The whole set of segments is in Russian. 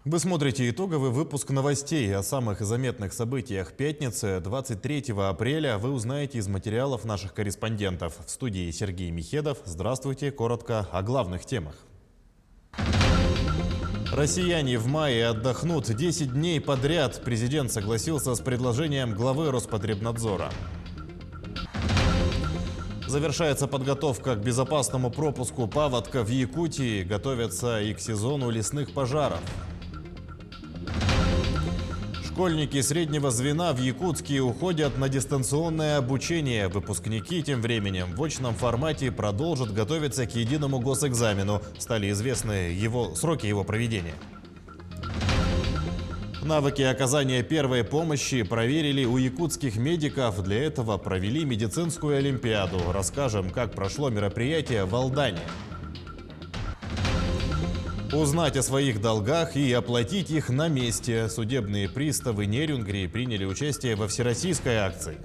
Вы смотрите итоговый выпуск новостей о самых заметных событиях пятницы. 23 апреля вы узнаете из материалов наших корреспондентов. В студии Сергей Михедов. Здравствуйте. Коротко о главных темах. Россияне в мае отдохнут 10 дней подряд. Президент согласился с предложением главы Роспотребнадзора. Завершается подготовка к безопасному пропуску паводка в Якутии. Готовятся и к сезону лесных пожаров. Школьники среднего звена в Якутске уходят на дистанционное обучение. Выпускники тем временем в очном формате продолжат готовиться к единому госэкзамену. Стали известны сроки его проведения. Навыки оказания первой помощи проверили у якутских медиков. Для этого провели медицинскую олимпиаду. Расскажем, как прошло мероприятие в Алдане. Узнать о своих долгах и оплатить их на месте. Судебные приставы Нерюнгри приняли участие во всероссийской акции.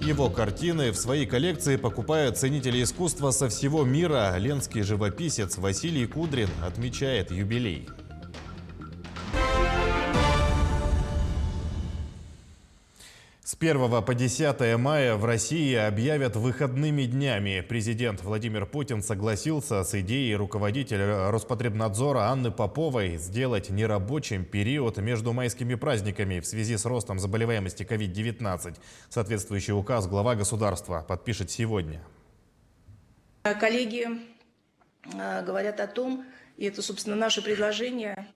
Его картины в своей коллекции покупают ценители искусства со всего мира. Ленский живописец Василий Кудрин отмечает юбилей. С 1 по 10 мая в России объявят выходными днями. Президент Владимир Путин согласился с идеей руководителя Роспотребнадзора Анны Поповой сделать нерабочим период между майскими праздниками в связи с ростом заболеваемости COVID-19. Соответствующий указ глава государства подпишет сегодня. Коллеги говорят о том, и это, собственно, наше предложение,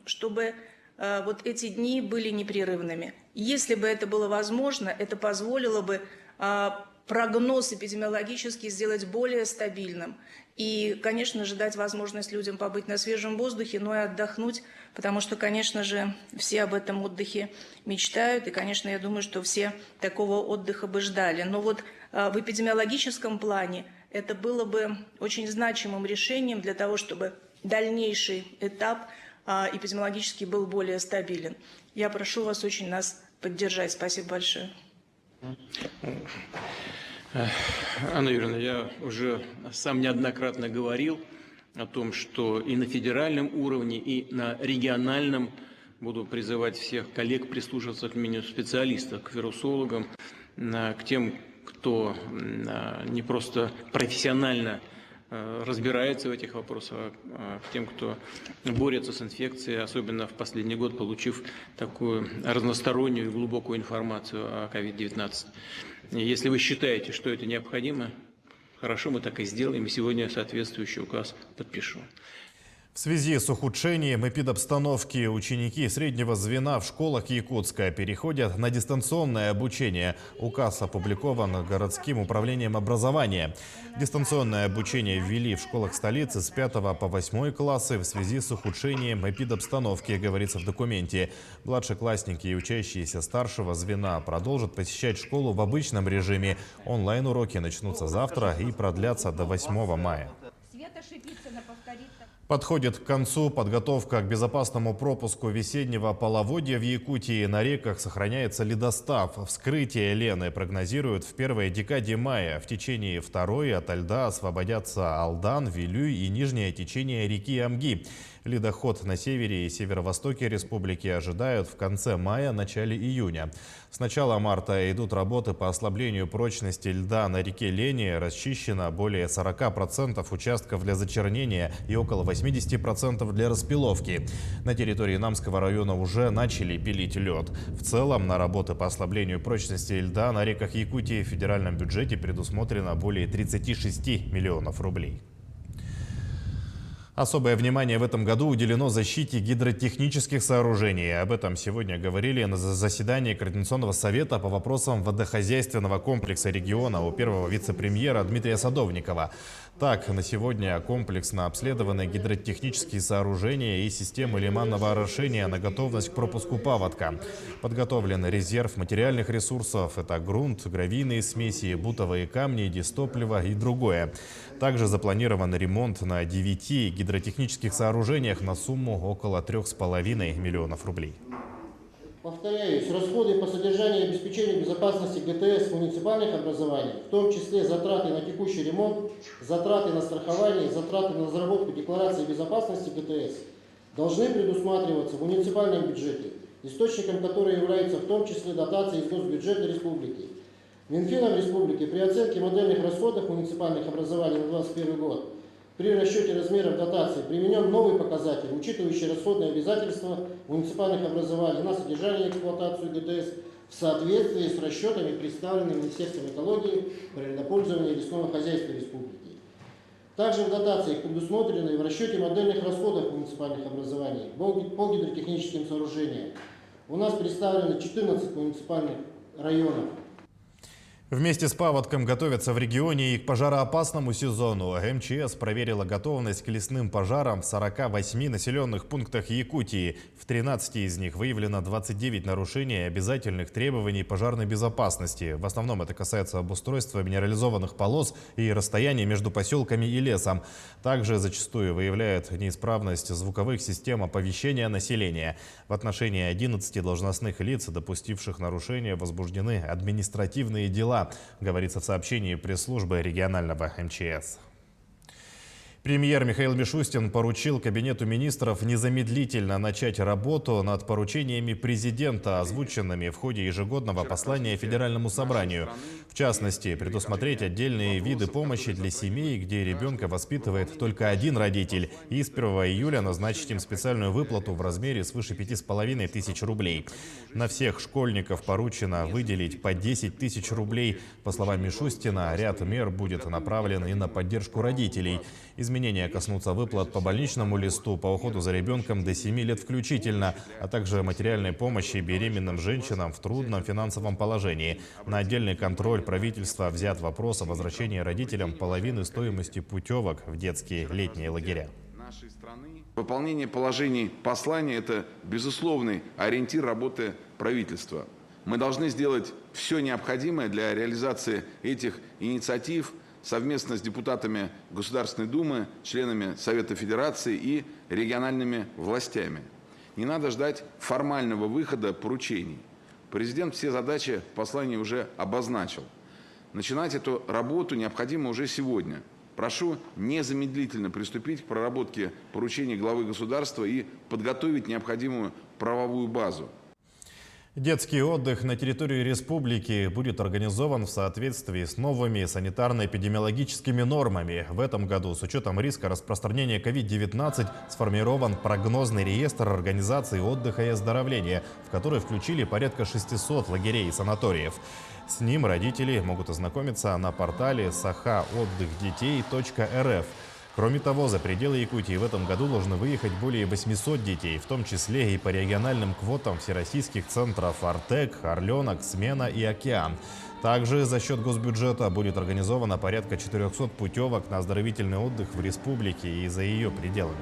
чтобы вот эти дни были непрерывными. Если бы это было возможно, это позволило бы прогноз эпидемиологический сделать более стабильным. И, конечно же, дать возможность людям побыть на свежем воздухе, но и отдохнуть, потому что, конечно же, все об этом отдыхе мечтают. И, конечно, я думаю, что все такого отдыха бы ждали. Но вот в эпидемиологическом плане это было бы очень значимым решением для того, чтобы дальнейший этап эпидемиологически был более стабилен. Я прошу вас очень нас поддержать. Спасибо большое. Анна Юрьевна, я уже сам неоднократно говорил о том, что и на федеральном уровне, и на региональном буду призывать всех коллег прислушиваться к мнению специалистов, к вирусологам, к тем, кто не просто профессионально разбирается в этих вопросах, к тем, кто борется с инфекцией, особенно в последний год, получив такую разностороннюю и глубокую информацию о COVID-19. Если вы считаете, что это необходимо, хорошо, мы так и сделаем, и сегодня соответствующий указ подпишу. В связи с ухудшением эпидобстановки ученики среднего звена в школах Якутска переходят на дистанционное обучение. Указ опубликован городским управлением образования. Дистанционное обучение ввели в школах столицы с 5 по 8 классы в связи с ухудшением эпидобстановки, говорится в документе. Младшеклассники и учащиеся старшего звена продолжат посещать школу в обычном режиме. Онлайн-уроки начнутся завтра и продлятся до 8 мая. Подходит к концу подготовка к безопасному пропуску весеннего половодья в Якутии. На реках сохраняется ледостав. Вскрытие Лены прогнозируют в первой декаде мая. В течение второй ото льда освободятся Алдан, Вилюй и нижнее течение реки Амги. Ледоход на севере и северо-востоке республики ожидают в конце мая, начале июня. С начала марта идут работы по ослаблению прочности льда на реке Лени. Расчищено более 40% участков для зачернения и около 80% для распиловки. На территории Намского района уже начали пилить лед. В целом на работы по ослаблению прочности льда на реках Якутии в федеральном бюджете предусмотрено более 36 миллионов рублей. Особое внимание в этом году уделено защите гидротехнических сооружений. Об этом сегодня говорили на заседании Координационного совета по вопросам водохозяйственного комплекса региона у первого вице-премьера Дмитрия Садовникова. Так, на сегодня комплексно обследованы гидротехнические сооружения и системы лиманного орошения на готовность к пропуску паводка. Подготовлен резерв материальных ресурсов. Это грунт, гравийные смеси, бутовые камни, дистопливо и другое. Также запланирован ремонт на 9 гидротехнических сооружениях на сумму около 3,5 миллионов рублей. Повторяюсь, расходы по содержанию и обеспечению безопасности ГТС муниципальных образований, в том числе затраты на текущий ремонт, затраты на страхование, затраты на разработку декларации безопасности ГТС, должны предусматриваться в муниципальном бюджете, источником которой является в том числе дотации из госбюджета республики. Минфином республики при оценке модельных расходов муниципальных образований на 2021 год при расчете размеров дотации применен новый показатель, учитывающий расходные обязательства муниципальных образований на содержание и эксплуатацию ГТС в соответствии с расчетами, представленными Министерством экологии, природопользования и лесного хозяйства республики. Также в дотациях предусмотрены в расчете модельных расходов муниципальных образований по гидротехническим сооружениям. У нас представлены 14 муниципальных районов. Вместе с паводком готовятся в регионе и к пожароопасному сезону. МЧС проверила готовность к лесным пожарам в 48 населенных пунктах Якутии. В 13 из них выявлено 29 нарушений обязательных требований пожарной безопасности. В основном это касается обустройства минерализованных полос и расстояния между поселками и лесом. Также зачастую выявляют неисправность звуковых систем оповещения населения. В отношении 11 должностных лиц, допустивших нарушения, возбуждены административные дела, говорится в сообщении пресс-службы регионального МЧС. Премьер Михаил Мишустин поручил Кабинету министров незамедлительно начать работу над поручениями президента, озвученными в ходе ежегодного послания Федеральному собранию. В частности, предусмотреть отдельные виды помощи для семей, где ребенка воспитывает только один родитель, и с 1 июля назначить им специальную выплату в размере свыше 5500 рублей. На всех школьников поручено выделить по 10 тысяч рублей. По словам Мишустина, ряд мер будет направлен и на поддержку родителей. Изменения коснутся выплат по больничному листу, по уходу за ребенком до 7 лет включительно, а также материальной помощи беременным женщинам в трудном финансовом положении. На отдельный контроль правительства взят вопрос о возвращении родителям половины стоимости путевок в детские летние лагеря. Выполнение положений послания – это безусловный ориентир работы правительства. Мы должны сделать все необходимое для реализации этих инициатив совместно с депутатами Государственной Думы, членами Совета Федерации и региональными властями. Не надо ждать формального выхода поручений. Президент все задачи в послании уже обозначил. Начинать эту работу необходимо уже сегодня. Прошу незамедлительно приступить к проработке поручений главы государства и подготовить необходимую правовую базу. Детский отдых на территории республики будет организован в соответствии с новыми санитарно-эпидемиологическими нормами. В этом году с учетом риска распространения COVID-19 сформирован прогнозный реестр организации отдыха и оздоровления, в который включили порядка 600 лагерей и санаториев. С ним родители могут ознакомиться на портале sahaotdыхдетей.рф. Кроме того, за пределы Якутии в этом году должны выехать более 800 детей, в том числе и по региональным квотам всероссийских центров «Артек», «Орленок», «Смена» и «Океан». Также за счет госбюджета будет организовано порядка 400 путевок на оздоровительный отдых в республике и за ее пределами.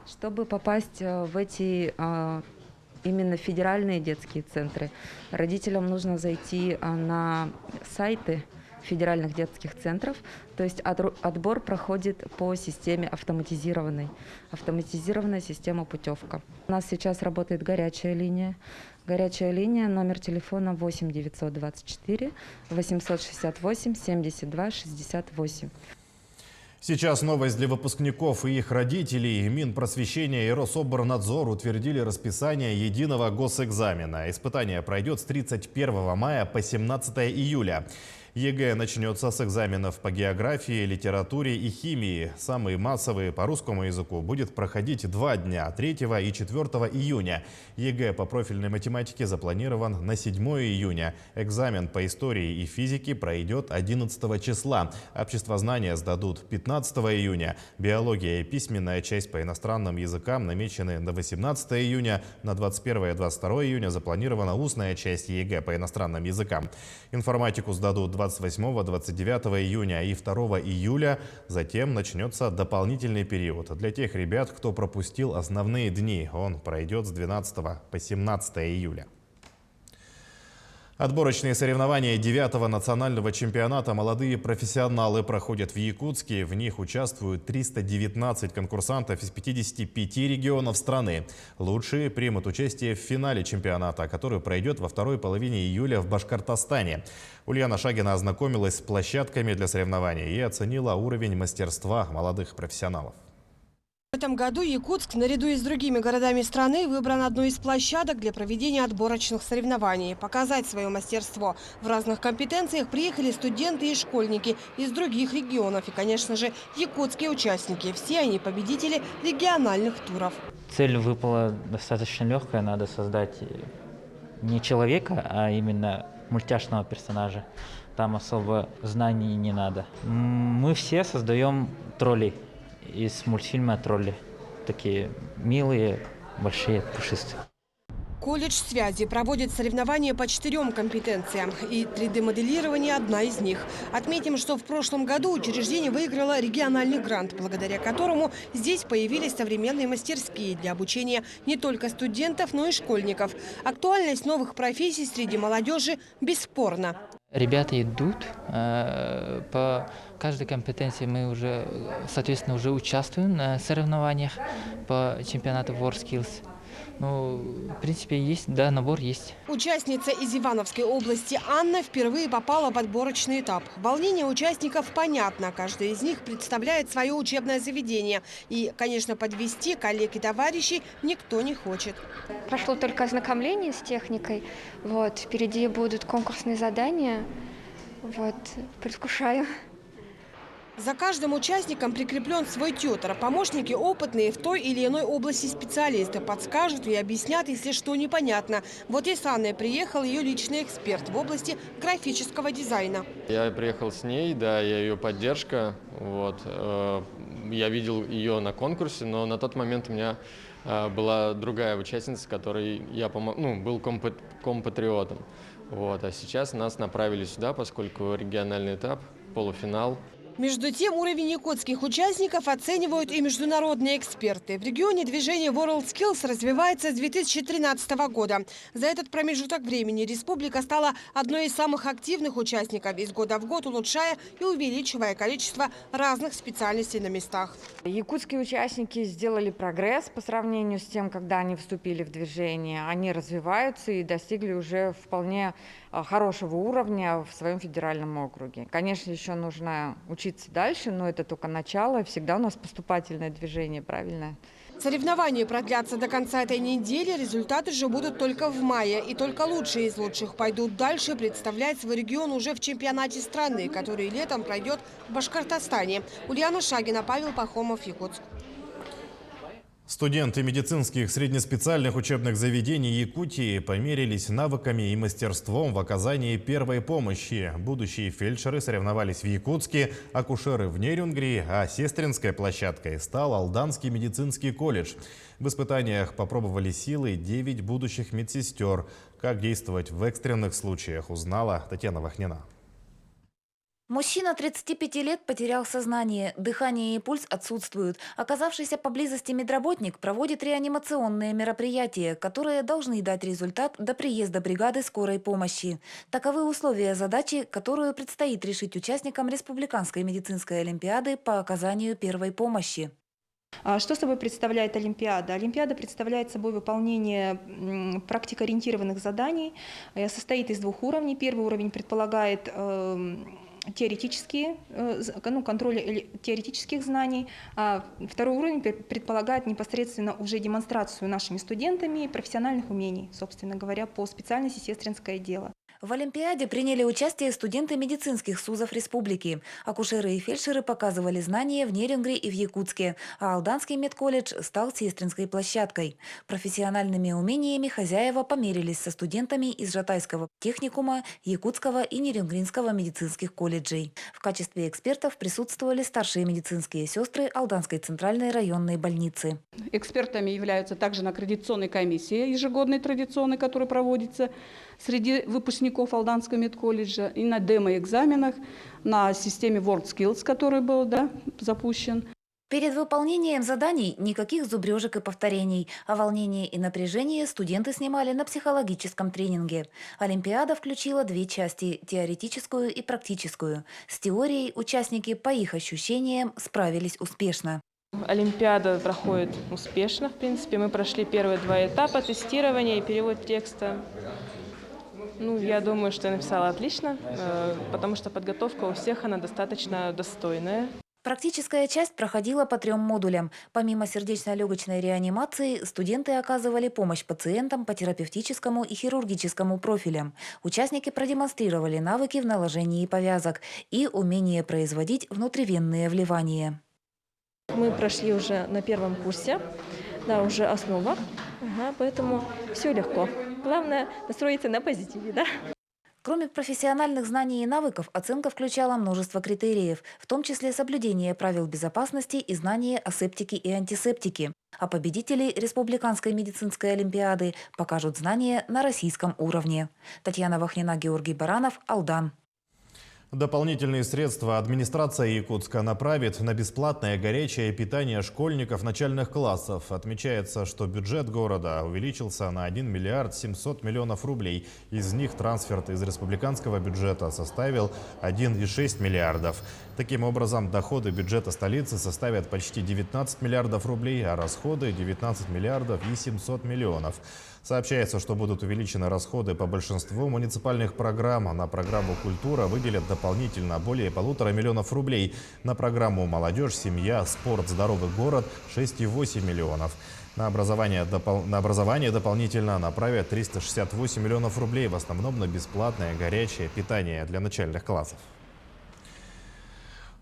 Чтобы попасть в эти именно федеральные детские центры, родителям нужно зайти на сайты федеральных детских центров, то есть отбор проходит по системе автоматизированная система путевка. У нас сейчас работает горячая линия, номер телефона 8 924 868 72 68. Сейчас новость для выпускников и их родителей. Минпросвещения и Рособорнадзор утвердили расписание единого госэкзамена. Испытание пройдет с 31 мая по 17 июля. ЕГЭ начнется с экзаменов по географии, литературе и химии. Самый массовый по русскому языку будет проходить 2 дня, 3 и 4 июня. ЕГЭ по профильной математике запланирован на 7 июня. Экзамен по истории и физике пройдет 11 числа. Обществознание сдадут 15 июня. Биология и письменная часть по иностранным языкам намечены на 18 июня. На 21 и 22 июня запланирована устная часть ЕГЭ по иностранным языкам. Информатику сдадут 28-29 июня и 2 июля. Затем начнется дополнительный период для тех ребят, кто пропустил основные дни. Он пройдет с 12 по 17 июля. Отборочные соревнования 9-го национального чемпионата «Молодые профессионалы» проходят в Якутске. В них участвуют 319 конкурсантов из 55 регионов страны. Лучшие примут участие в финале чемпионата, который пройдет во второй половине июля в Башкортостане. Ульяна Шагина ознакомилась с площадками для соревнований и оценила уровень мастерства молодых профессионалов. В этом году Якутск, наряду с другими городами страны, выбран одной из площадок для проведения отборочных соревнований. Показать свое мастерство в разных компетенциях приехали студенты и школьники из других регионов. И, конечно же, якутские участники. Все они победители региональных туров. Цель выпала достаточно легкая. Надо создать не человека, а именно мультяшного персонажа. Там особо знаний не надо. Мы все создаем троллей из мультфильма «Тролли». Такие милые, большие, пушистые. Колледж связи проводит соревнования по 4 компетенциям. И 3D-моделирование – одна из них. Отметим, что в прошлом году учреждение выиграло региональный грант, благодаря которому здесь появились современные мастерские для обучения не только студентов, но и школьников. Актуальность новых профессий среди молодежи бесспорна. Ребята идут по каждой компетенции. Мы уже, соответственно, уже участвуем на соревнованиях по чемпионату WorldSkills. Ну, в принципе, есть, да, набор есть. Участница из Ивановской области Анна впервые попала в отборочный этап. Волнение участников понятно. Каждый из них представляет свое учебное заведение. И, конечно, подвести коллег и товарищей никто не хочет. Прошло только ознакомление с техникой. Вот, впереди будут конкурсные задания. Вот, предвкушаю. За каждым участником прикреплен свой тьютер. Помощники опытные в той или иной области специалисты подскажут и объяснят, если что непонятно. Вот и с Анной приехал ее личный эксперт в области графического дизайна. Я приехал с ней, да, я ее поддержка. Вот. Я видел ее на конкурсе, но на тот момент у меня была другая участница, которой я был компатриотом. Вот. А сейчас нас направили сюда, поскольку региональный этап, полуфинал. Между тем, уровень якутских участников оценивают и международные эксперты. В регионе движение WorldSkills развивается с 2013 года. За этот промежуток времени республика стала одной из самых активных участников, из года в год улучшая и увеличивая количество разных специальностей на местах. Якутские участники сделали прогресс по сравнению с тем, когда они вступили в движение. Они развиваются и достигли уже вполне хорошего уровня в своем федеральном округе. Конечно, еще нужно учиться дальше, но это только начало. Всегда у нас поступательное движение, правильно? Соревнования продлятся до конца этой недели. Результаты же будут только в мае. И только лучшие из лучших пойдут дальше представлять свой регион уже в чемпионате страны, который летом пройдет в Башкортостане. Ульяна Шагина, Павел Пахомов, Якутск. Студенты медицинских среднеспециальных учебных заведений Якутии померились навыками и мастерством в оказании первой помощи. Будущие фельдшеры соревновались в Якутске, акушеры в Нерюнгри, а сестринской площадкой стал Алданский медицинский колледж. В испытаниях попробовали силы 9 будущих медсестер. Как действовать в экстренных случаях, узнала Татьяна Вахнина. Мужчина 35 лет потерял сознание, дыхание и пульс отсутствуют. Оказавшийся поблизости медработник проводит реанимационные мероприятия, которые должны дать результат до приезда бригады скорой помощи. Таковы условия задачи, которую предстоит решить участникам Республиканской медицинской олимпиады по оказанию первой помощи. Что собой представляет Олимпиада? Олимпиада представляет собой выполнение практикоориентированных заданий. Состоит из 2 уровней. Первый уровень предполагает контроль теоретических знаний, а второй уровень предполагает непосредственно уже демонстрацию нашими студентами профессиональных умений, собственно говоря, по специальности сестринское дело. В Олимпиаде приняли участие студенты медицинских СУЗов республики. Акушеры и фельдшеры показывали знания в Нерюнгри и в Якутске, а Алданский медколледж стал сестринской площадкой. Профессиональными умениями хозяева померились со студентами из Жатайского техникума, Якутского и Нерюнгринского медицинских колледжей. В качестве экспертов присутствовали старшие медицинские сестры Алданской центральной районной больницы. Экспертами являются также на аккредитационной комиссии, ежегодной традиционной, которая проводится среди выпускников Алданского медколледжа, и на демо-экзаменах, на системе WorldSkills, который был запущен. Перед выполнением заданий никаких зубрежек и повторений, а волнение и напряжение студенты снимали на психологическом тренинге. Олимпиада включила две части – теоретическую и практическую. С теорией участники, по их ощущениям, справились успешно. Олимпиада проходит успешно, в принципе. Мы прошли первые два этапа – тестирования и перевод текста. Я думаю, что я написала отлично, потому что подготовка у всех она достаточно достойная. Практическая часть проходила по 3 модулям. Помимо сердечно-легочной реанимации, студенты оказывали помощь пациентам по терапевтическому и хирургическому профилям. Участники продемонстрировали навыки в наложении повязок и умение производить внутривенные вливания. Мы прошли уже на первом курсе, уже основа, поэтому все легко. Главное настроиться на позитиве, да? Кроме профессиональных знаний и навыков, оценка включала множество критериев, в том числе соблюдение правил безопасности и знание асептики и антисептики. А победители Республиканской медицинской олимпиады покажут знания на российском уровне. Татьяна Вахнина, Георгий Баранов, Алдан. Дополнительные средства администрация Якутска направит на бесплатное горячее питание школьников начальных классов. Отмечается, что бюджет города увеличился на 1 миллиард 700 миллионов рублей. Из них трансфер из республиканского бюджета составил 1,6 миллиардов. Таким образом, доходы бюджета столицы составят почти 19 миллиардов рублей, а расходы – 19 миллиардов и 700 миллионов. Сообщается, что будут увеличены расходы по большинству муниципальных программ. На программу «Культура» выделят дополнительно более 1,5 миллиона рублей. На программу «Молодежь, семья, спорт, здоровый город» – 6,8 миллионов. На образование дополнительно направят 368 миллионов рублей, в основном на бесплатное горячее питание для начальных классов.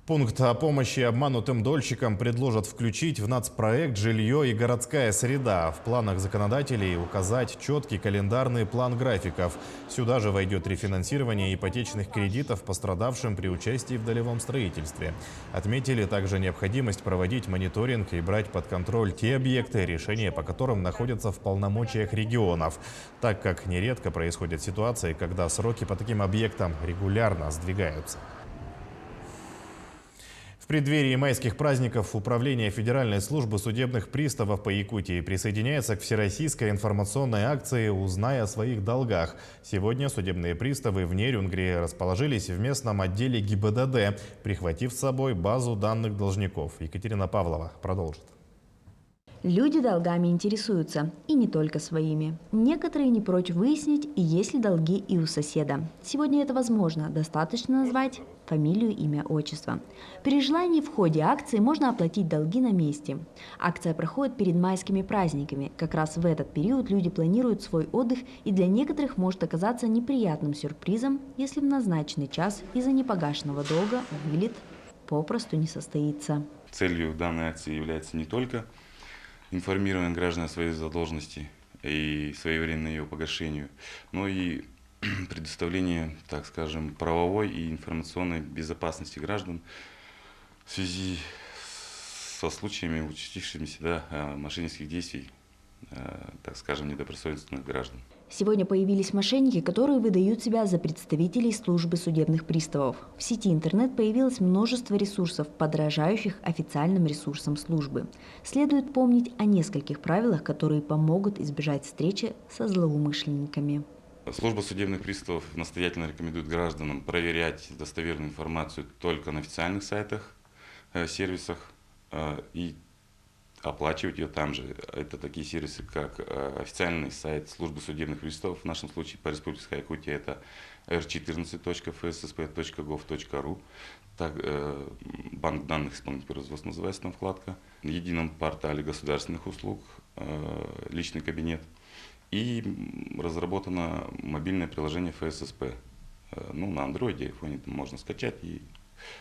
Пункт о помощи обманутым дольщикам предложат включить в нацпроект «Жилье и городская среда». В планах законодателей указать четкий календарный план графиков. Сюда же войдет рефинансирование ипотечных кредитов пострадавшим при участии в долевом строительстве. Отметили также необходимость проводить мониторинг и брать под контроль те объекты, решения по которым находятся в полномочиях регионов. Так как нередко происходят ситуации, когда сроки по таким объектам регулярно сдвигаются. В преддверии майских праздников Управление Федеральной службы судебных приставов по Якутии присоединяется к всероссийской информационной акции «Узнай о своих долгах». Сегодня судебные приставы в Нерюнгри расположились в местном отделе ГИБДД, прихватив с собой базу данных должников. Екатерина Павлова продолжит. Люди долгами интересуются, и не только своими. Некоторые не прочь выяснить, есть ли долги и у соседа. Сегодня это возможно, достаточно назвать фамилию, имя, отчество. При желании в ходе акции можно оплатить долги на месте. Акция проходит перед майскими праздниками. Как раз в этот период люди планируют свой отдых, и для некоторых может оказаться неприятным сюрпризом, если в назначенный час из-за непогашенного долга вылет попросту не состоится. Целью данной акции является не только информирование граждан о своей задолженности и своевременное ее погашению, но и предоставление, так скажем, правовой и информационной безопасности граждан в связи со случаями участившимися мошеннических действий, так скажем, недобросовестных граждан. Сегодня появились мошенники, которые выдают себя за представителей службы судебных приставов. В сети интернет появилось множество ресурсов, подражающих официальным ресурсам службы. Следует помнить о нескольких правилах, которые помогут избежать встречи со злоумышленниками. Служба судебных приставов настоятельно рекомендует гражданам проверять достоверную информацию только на официальных сайтах, сервисах и оплачивать ее там же. Это такие сервисы, как официальный сайт службы судебных приставов, в нашем случае по Республике Якутия это r14.fssp.gov.ru, так, банк данных исполнительного производства называется там вкладка, в едином портале государственных услуг, личный кабинет, и разработано мобильное приложение ФССП. На Android, iPhone можно скачать и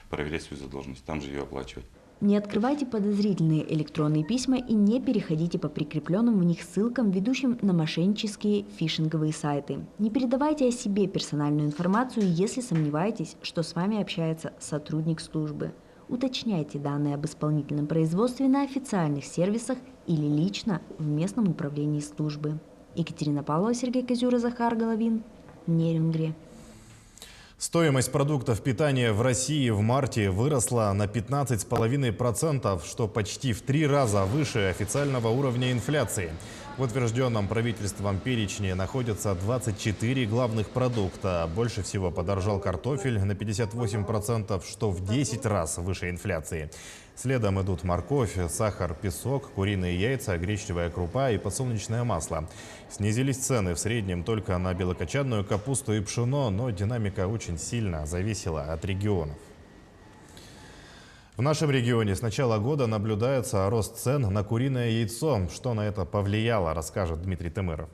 проверять свою задолженность, там же ее оплачивать. Не открывайте подозрительные электронные письма и не переходите по прикрепленным в них ссылкам, ведущим на мошеннические фишинговые сайты. Не передавайте о себе персональную информацию, если сомневаетесь, что с вами общается сотрудник службы. Уточняйте данные об исполнительном производстве на официальных сервисах или лично в местном управлении службы. Екатерина Павлова, Сергей Козюра, Захар Головин, Нерюнгри. Стоимость продуктов питания в России в марте выросла на 15,5%, что почти в 3 раза выше официального уровня инфляции. В утвержденном правительством перечне находятся 24 главных продукта. Больше всего подорожал картофель на 58%, что в 10 раз выше инфляции. Следом идут морковь, сахар, песок, куриные яйца, гречневая крупа и подсолнечное масло. Снизились цены в среднем только на белокочанную капусту и пшено, но динамика очень сильно зависела от регионов. В нашем регионе с начала года наблюдается рост цен на куриное яйцо. Что на это повлияло, расскажет Дмитрий Темыров.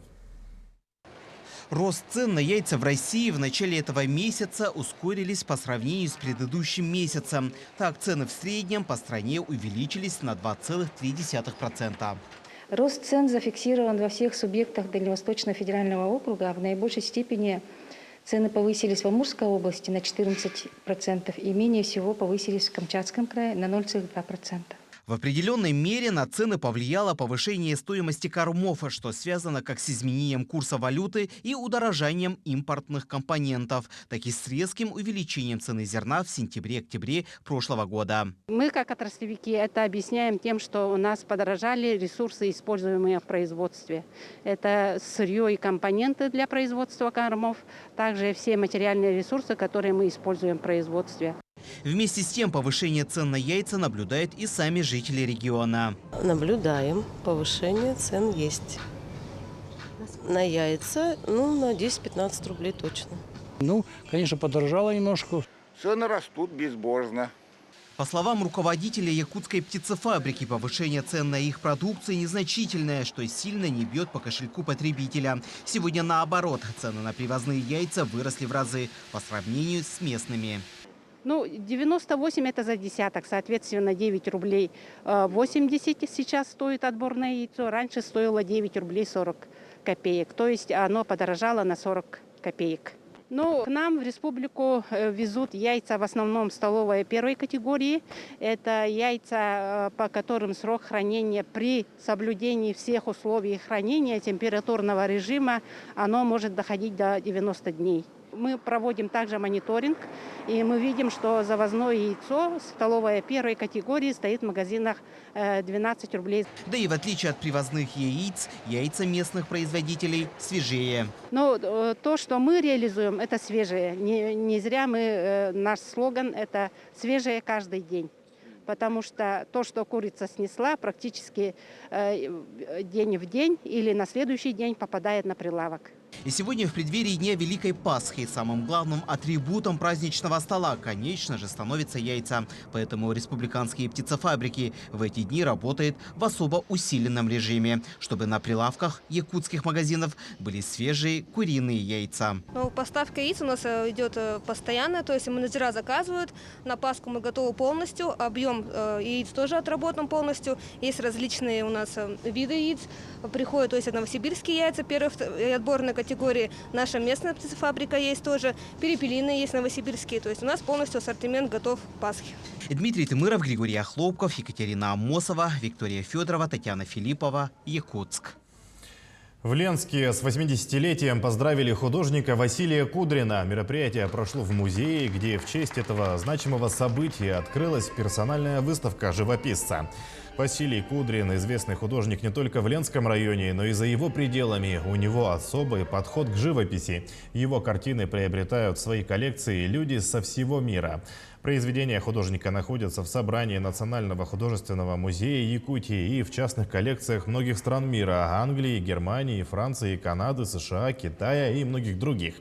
Рост цен на яйца в России в начале этого месяца ускорились по сравнению с предыдущим месяцем. Так, цены в среднем по стране увеличились на 2,3%. Рост цен зафиксирован во всех субъектах Дальневосточного федерального округа. В наибольшей степени цены повысились в Амурской области на 14% и менее всего повысились в Камчатском крае на 0,2%. В определенной мере на цены повлияло повышение стоимости кормов, что связано как с изменением курса валюты и удорожанием импортных компонентов, так и с резким увеличением цены зерна в сентябре-октябре прошлого года. Мы, как отраслевики, это объясняем тем, что у нас подорожали ресурсы, используемые в производстве. Это сырье и компоненты для производства кормов, также все материальные ресурсы, которые мы используем в производстве. Вместе с тем повышение цен на яйца наблюдают и сами жители региона. Наблюдаем, повышение цен есть. На яйца, на 10-15 рублей точно. Конечно, подорожало немножко. Цены растут безбожно. По словам руководителя якутской птицефабрики, повышение цен на их продукцию незначительное, что сильно не бьет по кошельку потребителя. Сегодня наоборот, цены на привозные яйца выросли в разы по сравнению с местными. 98 это за десяток, соответственно, 9 рублей 80 сейчас стоит отборное яйцо. Раньше стоило 9 рублей 40 копеек, то есть оно подорожало на 40 копеек. К нам в республику везут яйца в основном столовой первой категории. Это яйца, по которым срок хранения при соблюдении всех условий хранения температурного режима, оно может доходить до 90 дней. Мы проводим также мониторинг, и мы видим, что завозное яйцо столовой первой категории стоит в магазинах 12 рублей. Да и в отличие от привозных яиц, яйца местных производителей свежее. То, что мы реализуем, это свежее. Не зря наш слоган – это «свежее каждый день». Потому что то, что курица снесла, практически день в день или на следующий день попадает на прилавок. И сегодня в преддверии Дня Великой Пасхи самым главным атрибутом праздничного стола, конечно же, становятся яйца. Поэтому республиканские птицефабрики в эти дни работают в особо усиленном режиме, чтобы на прилавках якутских магазинов были свежие куриные яйца. Поставка яиц у нас идет постоянно, то есть менеджера заказывают. На Пасху мы готовы полностью, объем яиц тоже отработан полностью. Есть различные у нас виды яиц. Приходят, то есть новосибирские яйца первой и отборной категории. Наша местная птицефабрика есть тоже. Перепелиные есть новосибирские. То есть у нас полностью ассортимент готов к Пасхе. Дмитрий Темыров, Григорий Охлопков, Екатерина Амосова, Виктория Федорова, Татьяна Филиппова, Якутск. В Ленске с 80-летием поздравили художника Василия Кудрина. Мероприятие прошло в музее, где в честь этого значимого события открылась персональная выставка живописца. Василий Кудрин – известный художник не только в Ленском районе, но и за его пределами. У него особый подход к живописи. Его картины приобретают в свои коллекции люди со всего мира. Произведения художника находятся в собрании Национального художественного музея Якутии и в частных коллекциях многих стран мира – Англии, Германии, Франции, Канады, США, Китая и многих других.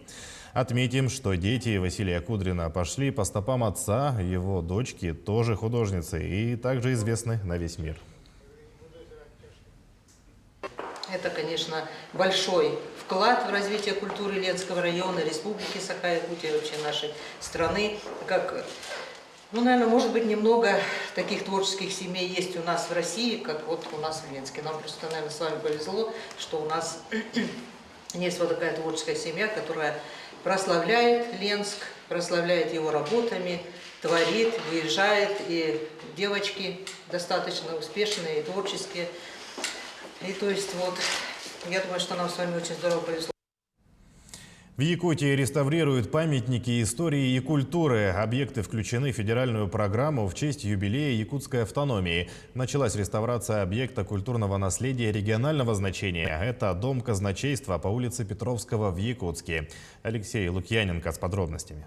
Отметим, что дети Василия Кудрина пошли по стопам отца, его дочки тоже художницы и также известны на весь мир. Это, конечно, большой вклад в развитие культуры Ленского района, Республики Саха-Якутия, вообще нашей страны. Наверное, может быть, немного таких творческих семей есть у нас в России, как вот у нас в Ленске. Нам просто, наверное, с вами повезло, что у нас есть вот такая творческая семья, которая прославляет Ленск, прославляет его работами, творит, выезжает, и девочки достаточно успешные и творческие. И то есть вот, я думаю, что нам с вами очень здорово повезло. В Якутии реставрируют памятники истории и культуры. Объекты включены в федеральную программу в честь юбилея якутской автономии. Началась реставрация объекта культурного наследия регионального значения. Это дом казначейства по улице Петровского в Якутске. Алексей Лукьяненко с подробностями.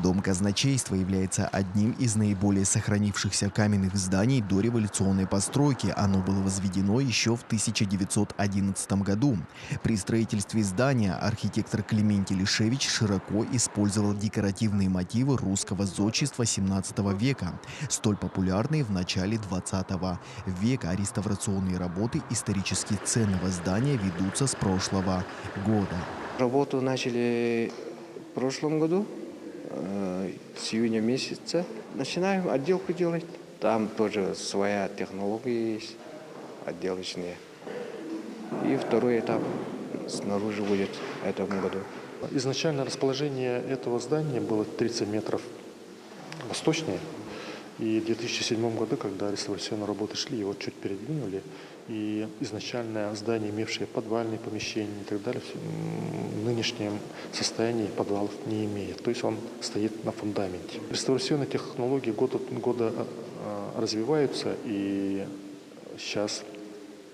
Дом казначейства является одним из наиболее сохранившихся каменных зданий дореволюционной постройки. Оно было возведено еще в 1911 году. При строительстве здания архитектор Климентий Лишевич широко использовал декоративные мотивы русского зодчества XVII века, столь популярные в начале XX века. Реставрационные работы исторически ценного здания ведутся с прошлого года. Работу начали в прошлом году. С июня месяца начинаем отделку делать. Там тоже своя технология есть, отделочные. И второй этап снаружи будет в этом году. Изначально расположение этого здания было 30 метров восточнее. И в 2007 году, когда реставрационные работы шли, его чуть передвинули. И изначально здание, имевшее подвальные помещения и так далее, в нынешнем состоянии подвалов не имеет. То есть он стоит на фундаменте. Реставрационные технологии год от года развиваются. И сейчас,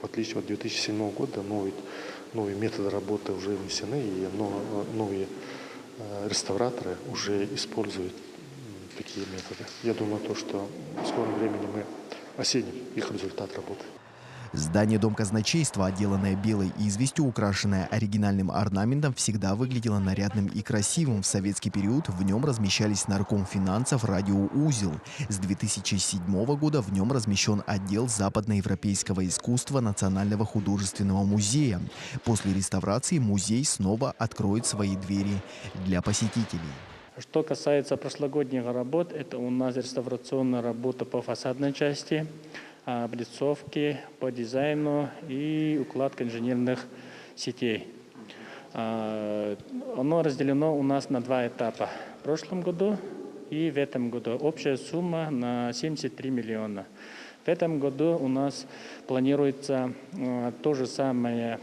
в отличие от 2007 года, новые методы работы уже внесены. И новые реставраторы уже используют такие методы. Я думаю, что в скором времени мы оценим их результат работы. Здание Дом казначейства, отделанное белой известью, украшенное оригинальным орнаментом, всегда выглядело нарядным и красивым. В советский период в нем размещались нарком финансов, радиоузел. С 2007 года в нем размещен отдел западноевропейского искусства Национального художественного музея. После реставрации музей снова откроет свои двери для посетителей. Что касается прошлогодних работ, это у нас реставрационная работа по фасадной части, облицовки, по дизайну и укладка инженерных сетей. Оно разделено у нас на два этапа. В прошлом году и в этом году. Общая сумма на 73 миллиона. В этом году у нас планируется то же самое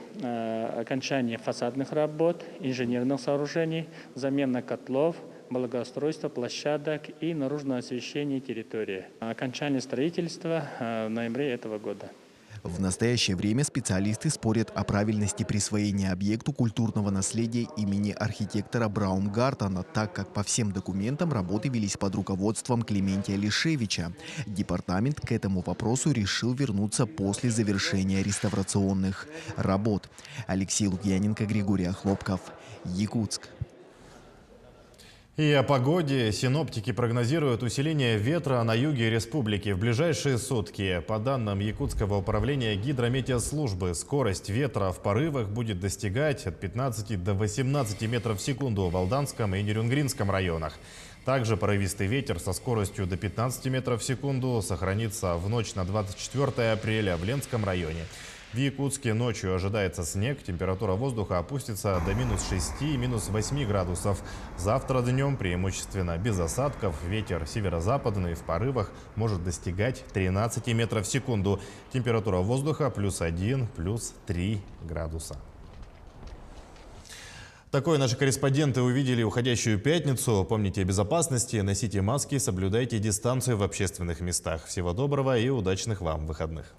окончание фасадных работ, инженерных сооружений, замена котлов, благоустройство площадок и наружное освещение территории. Окончание строительства в ноябре этого года. В настоящее время специалисты спорят о правильности присвоения объекту культурного наследия имени архитектора Браумгартена, так как по всем документам работы велись под руководством Климентия Лишевича. Департамент к этому вопросу решил вернуться после завершения реставрационных работ. Алексей Лукьяненко, Григорий Хлопков, Якутск. И о погоде. Синоптики прогнозируют усиление ветра на юге республики в ближайшие сутки. По данным Якутского управления гидрометеослужбы, скорость ветра в порывах будет достигать от 15 до 18 метров в секунду в Алданском и Нерюнгринском районах. Также порывистый ветер со скоростью до 15 метров в секунду сохранится в ночь на 24 апреля в Ленском районе. В Якутске ночью ожидается снег, температура воздуха опустится до -6 и -8 градусов. Завтра днем преимущественно без осадков, ветер северо-западный в порывах может достигать 13 метров в секунду. Температура воздуха +1, +3 градуса. Такое наши корреспонденты увидели уходящую пятницу. Помните о безопасности, носите маски, соблюдайте дистанцию в общественных местах. Всего доброго и удачных вам выходных.